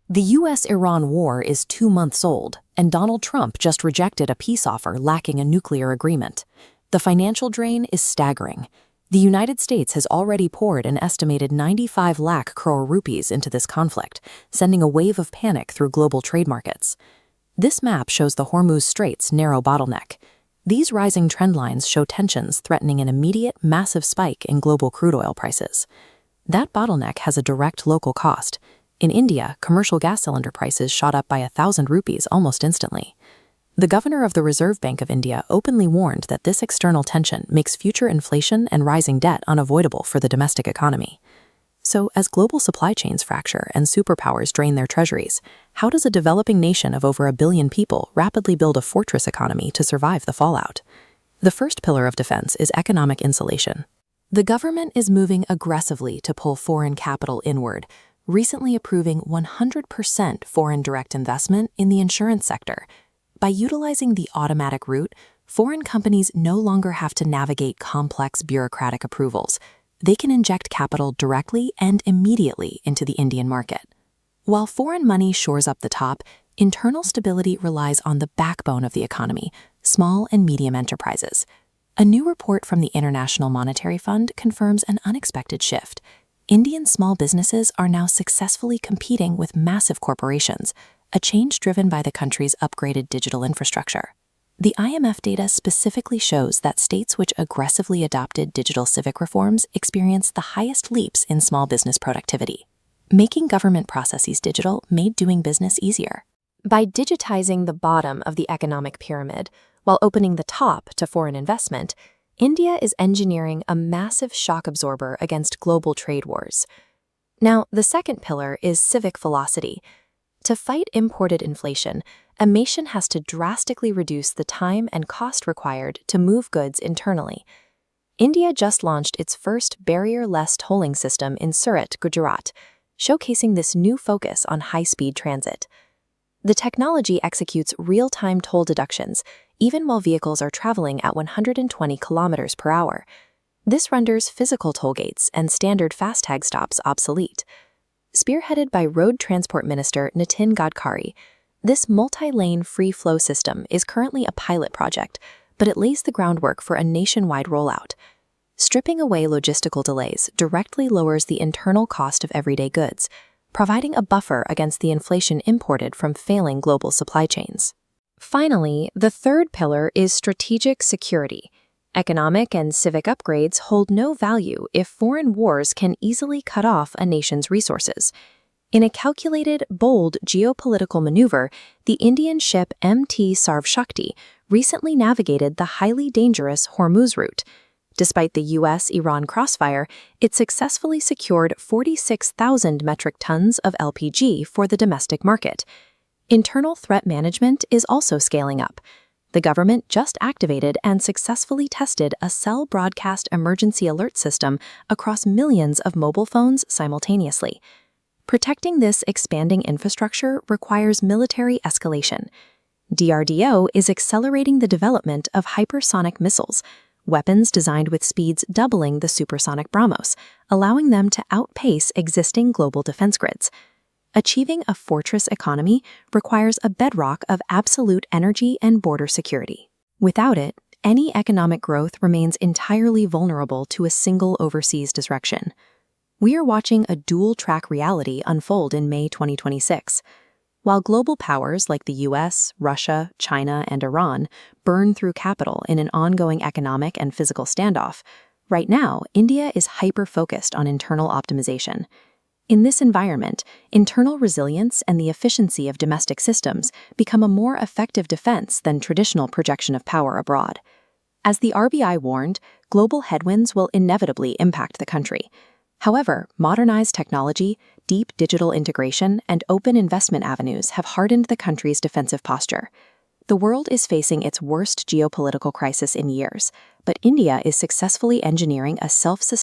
The US-Iran war is 2 months old, and Donald Trump just rejected a peace offer lacking a nuclear agreement. The financial drain is staggering. The United States has already poured an estimated 95 lakh crore rupees into this conflict, sending a wave of panic through global trade markets. This map shows the Hormuz Strait's narrow bottleneck. These rising trend lines show tensions threatening an immediate, massive spike in global crude oil prices. That bottleneck has a direct local cost. In India, commercial gas cylinder prices shot up by 1,000 rupees almost instantly. The governor of the Reserve Bank of India openly warned that this external tension makes future inflation and rising debt unavoidable for the domestic economy. So, as global supply chains fracture and superpowers drain their treasuries, how does a developing nation of over 1 billion people rapidly build a fortress economy to survive the fallout? The first pillar of defense is economic insulation. The government is moving aggressively to pull foreign capital inward, recently approving 100% foreign direct investment in the insurance sector. By utilizing the automatic route, foreign companies no longer have to navigate complex bureaucratic approvals. They can inject capital directly and immediately into the Indian market. While foreign money shores up the top, internal stability relies on the backbone of the economy, small and medium enterprises. A new report from the International Monetary Fund confirms an unexpected shift. Indian small businesses are now successfully competing with massive corporations, a change driven by the country's upgraded digital infrastructure. The IMF data specifically shows that states which aggressively adopted digital civic reforms experienced the highest leaps in small business productivity. Making government processes digital made doing business easier. By digitizing the bottom of the economic pyramid while opening the top to foreign investment, India is engineering a massive shock absorber against global trade wars. Now, the second pillar is civic velocity. To fight imported inflation, a nation has to drastically reduce the time and cost required to move goods internally. India just launched its first barrier-less tolling system in Surat, Gujarat, showcasing this new focus on high-speed transit. The technology executes real-time toll deductions, even while vehicles are traveling at 120 kilometers per hour. This renders physical toll gates and standard FASTag stops obsolete. Spearheaded by Road Transport Minister Nitin Gadkari, this multi-lane free-flow system is currently a pilot project, but it lays the groundwork for a nationwide rollout. Stripping away logistical delays directly lowers the internal cost of everyday goods, providing a buffer against the inflation imported from failing global supply chains. Finally, the third pillar is strategic security. Economic and civic upgrades hold no value if foreign wars can easily cut off a nation's resources. In a calculated, bold geopolitical maneuver, the Indian ship MT Sarv Shakti recently navigated the highly dangerous Hormuz route. Despite the US-Iran crossfire, it successfully secured 46,000 metric tons of LPG for the domestic market. Internal threat management is also scaling up. The government just activated and successfully tested a cell broadcast emergency alert system across millions of mobile phones simultaneously. Protecting this expanding infrastructure requires military escalation. DRDO is accelerating the development of hypersonic missiles, weapons designed with speeds doubling the supersonic BrahMos, allowing them to outpace existing global defense grids. Achieving a fortress economy requires a bedrock of absolute energy and border security. Without it, any economic growth remains entirely vulnerable to a single overseas disruption. We are watching a dual-track reality unfold in May 2026. While global powers like the US, Russia, China, and Iran burn through capital in an ongoing economic and physical standoff, right now, India is hyper-focused on internal optimization. In this environment, internal resilience and the efficiency of domestic systems become a more effective defense than traditional projection of power abroad. As the RBI warned, global headwinds will inevitably impact the country. However, modernized technology, deep digital integration, and open investment avenues have hardened the country's defensive posture. The world is facing its worst geopolitical crisis in years, but India is successfully engineering a self-sustaining